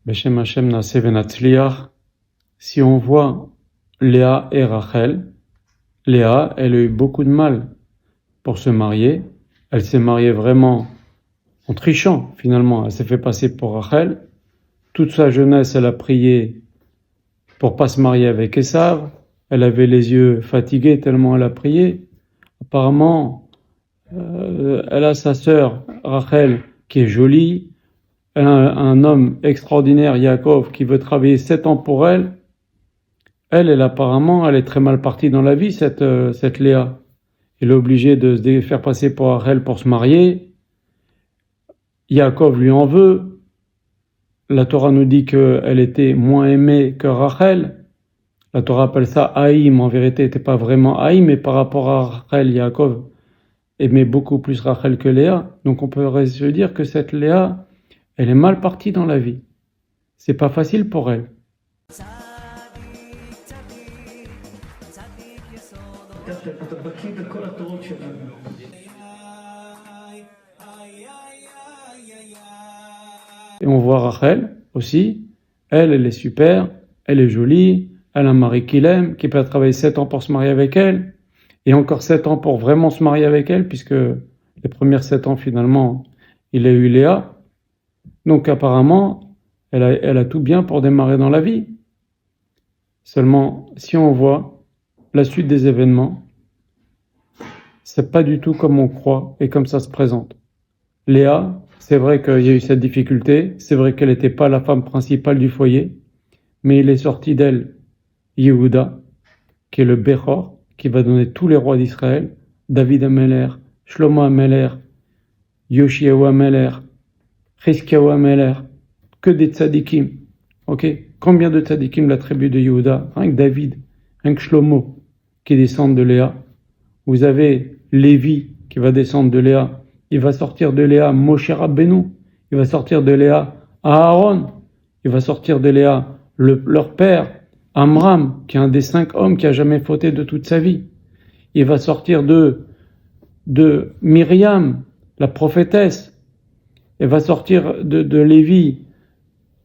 Beshem Hashem Naaseh Venatzliach. Si on voit Léa et Rachel, Léa, elle a eu beaucoup de mal pour se marier. Elle s'est mariée vraiment en trichant, finalement. Elle s'est fait passer pour Rachel. Toute sa jeunesse, elle a prié pour pas se marier avec Esav. Elle avait les yeux fatigués tellement elle a prié. Apparemment, elle a sa sœur Rachel qui est jolie. Elle a un homme extraordinaire, Yaakov, qui veut travailler 7 ans pour elle. Elle apparemment, elle est très mal partie dans la vie, cette Léa. Elle est obligée de se faire passer pour Rachel pour se marier. Yaakov lui en veut. La Torah nous dit qu'elle était moins aimée que Rachel. La Torah appelle ça Haïm. En vérité, elle n'était pas vraiment Haïm, mais par rapport à Rachel, Yaakov aimait beaucoup plus Rachel que Léa. Donc on peut se dire que cette Léa, elle est mal partie dans la vie. C'est pas facile pour elle. Et on voit Rachel aussi. Elle est super, elle est jolie, elle a un mari qui l'aime, qui peut travailler 7 ans pour se marier avec elle, et encore 7 ans pour vraiment se marier avec elle, puisque les premières 7 ans finalement, il a eu Léa. Donc apparemment, elle a tout bien pour démarrer dans la vie. Seulement, si on voit la suite des événements, c'est pas du tout comme on croit et comme ça se présente. Léa, c'est vrai qu'il y a eu cette difficulté, c'est vrai qu'elle n'était pas la femme principale du foyer, mais il est sorti d'elle Yehuda, qui est le Bechor, qui va donner tous les rois d'Israël, David Ameler, Shlomo Ameler, Yoshiahu Ameler, Chizkiyahu Ameler, que des tzadikim. Ok? Combien de tzadikim la tribu de Yehuda? Rien que David, rien que Shlomo, qui descendent de Léa. Vous avez Lévi, qui va descendre de Léa. Il va sortir de Léa Moshe Rabbeinu. Il va sortir de Léa Aaron. Il va sortir de Léa leur père, Amram, qui est un des 5 hommes qui a jamais fauté de toute sa vie. Il va sortir de Myriam, la prophétesse. Il va sortir de Lévi,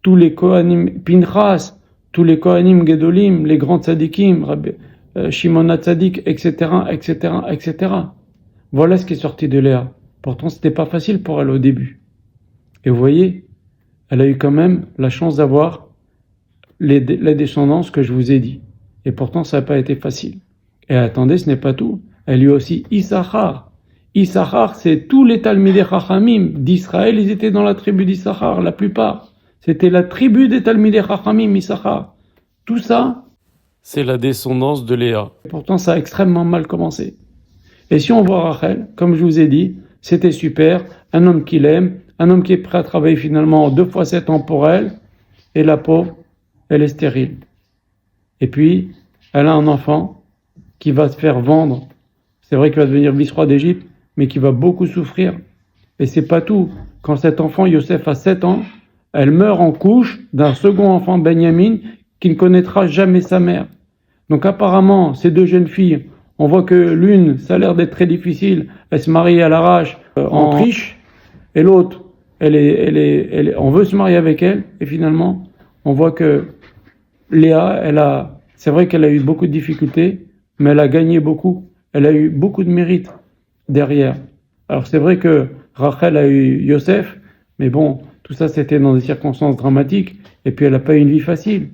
tous les Kohanim, Pinchas, tous les Kohanim Gedolim, les grands tzadikim, Shimon HaTzadik, etc., etc., etc. Voilà ce qui est sorti de Léa. Pourtant, c'était pas facile pour elle au début. Et vous voyez, elle a eu quand même la chance d'avoir la descendance que je vous ai dit. Et pourtant, ça n'a pas été facile. Et attendez, ce n'est pas tout. Elle a eu aussi Issachar. Issachar, c'est tous les Talmidei Chachamim d'Israël, ils étaient dans la tribu d'Issachar, la plupart. C'était la tribu des Talmidei Chachamim, Issachar. Tout ça, c'est la descendance de Léa. Pourtant, ça a extrêmement mal commencé. Et si on voit Rachel, comme je vous ai dit, c'était super, un homme qui l'aime, un homme qui est prêt à travailler finalement 2 fois 7 ans pour elle, et la pauvre, elle est stérile. Et puis, elle a un enfant qui va se faire vendre. C'est vrai qu'il va devenir vice-roi d'Égypte, mais qui va beaucoup souffrir. Et c'est pas tout. Quand cet enfant, Yosef, a 7 ans, elle meurt en couche d'un second enfant, Benjamin, qui ne connaîtra jamais sa mère. Donc apparemment, ces 2 jeunes filles, on voit que l'une, ça a l'air d'être très difficile, elle se marie à l'arrache, en triche, et l'autre, on veut se marier avec elle, et finalement, on voit que Léa, c'est vrai qu'elle a eu beaucoup de difficultés, mais elle a gagné beaucoup, elle a eu beaucoup de mérite derrière. Alors c'est vrai que Rachel a eu Yosef, mais bon, tout ça c'était dans des circonstances dramatiques, et puis elle n'a pas eu une vie facile.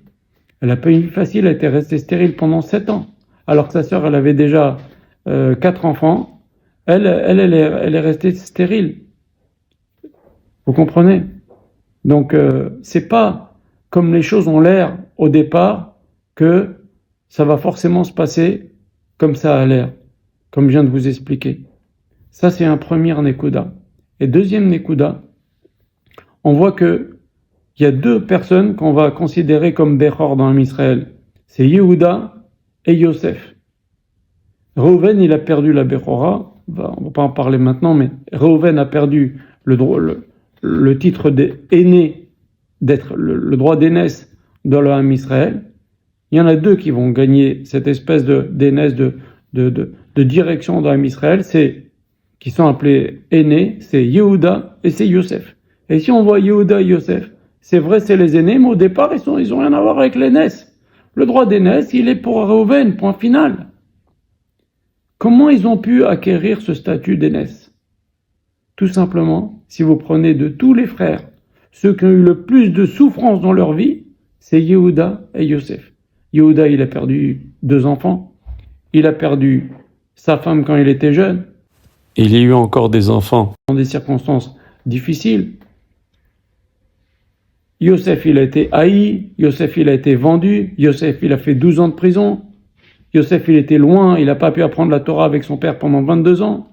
Elle n'a pas eu une vie facile, elle était restée stérile pendant 7 ans. Alors que sa sœur, elle avait déjà 4 enfants, elle est restée stérile. Vous comprenez? Donc, c'est pas comme les choses ont l'air au départ que ça va forcément se passer comme ça a l'air, comme je viens de vous expliquer. Ça, c'est un premier Nekuda. Et deuxième Nekuda, on voit que il y a 2 personnes qu'on va considérer comme Bechor dans Israël. C'est Yehuda et Yosef. Reuven, il a perdu la Bechora, on va pas en parler maintenant, mais Reuven a perdu le titre d'aîné, d'être le droit d'aînesse dans le Ham Israël. Il y en a 2 qui vont gagner cette espèce d'aînesse de direction dans le Ham Israël, qui sont appelés aînés, c'est Yehuda et c'est Yosef. Et si on voit Yehuda et Yosef, C'est vrai, c'est les aînés, mais au départ, ils ont rien à voir avec l'aînesse. Le droit d'aînesse, il est pour Réhouven, point final. Comment ils ont pu acquérir ce statut d'aînesse? Tout simplement, si vous prenez de tous les frères, ceux qui ont eu le plus de souffrance dans leur vie, c'est Yehuda et Yosef. Yehuda, il a perdu 2 enfants. Il a perdu sa femme quand il était jeune. Il y a eu encore des enfants dans des circonstances difficiles. Yosef, il a été haï. Yosef, il a été vendu. Yosef, il a fait 12 ans de prison. Yosef, il était loin. Il n'a pas pu apprendre la Torah avec son père pendant 22 ans.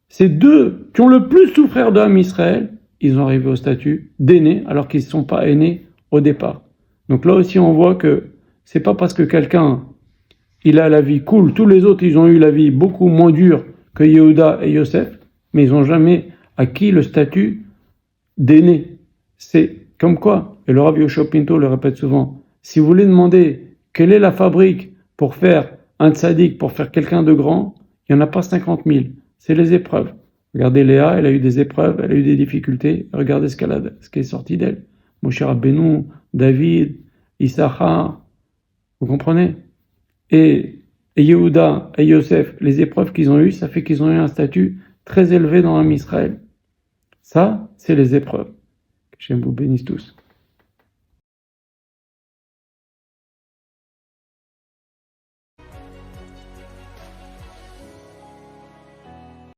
Ces 2 qui ont le plus souffert de Ham Israël, ils ont arrivé au statut d'aînés alors qu'ils ne sont pas aînés au départ. Donc là aussi, on voit que c'est pas parce que quelqu'un il a la vie cool, tous les autres ils ont eu la vie beaucoup moins dure que Yehuda et Yosef, mais ils n'ont jamais acquis le statut d'aîné. C'est comme quoi, et le Rav Yoshua Pinto le répète souvent, si vous voulez demander quelle est la fabrique pour faire un tzaddik, pour faire quelqu'un de grand, il n'y en a pas 50 000, c'est les épreuves. Regardez Léa, elle a eu des épreuves, elle a eu des difficultés, regardez ce qui est sorti d'elle. Moshe Rabbeinu, David, Issachar, vous comprenez? Et Yehuda et Yosef, les épreuves qu'ils ont eues, ça fait qu'ils ont eu un statut très élevé dans l'âme Israël. Ça, c'est les épreuves. Que Shem vous bénisse tous.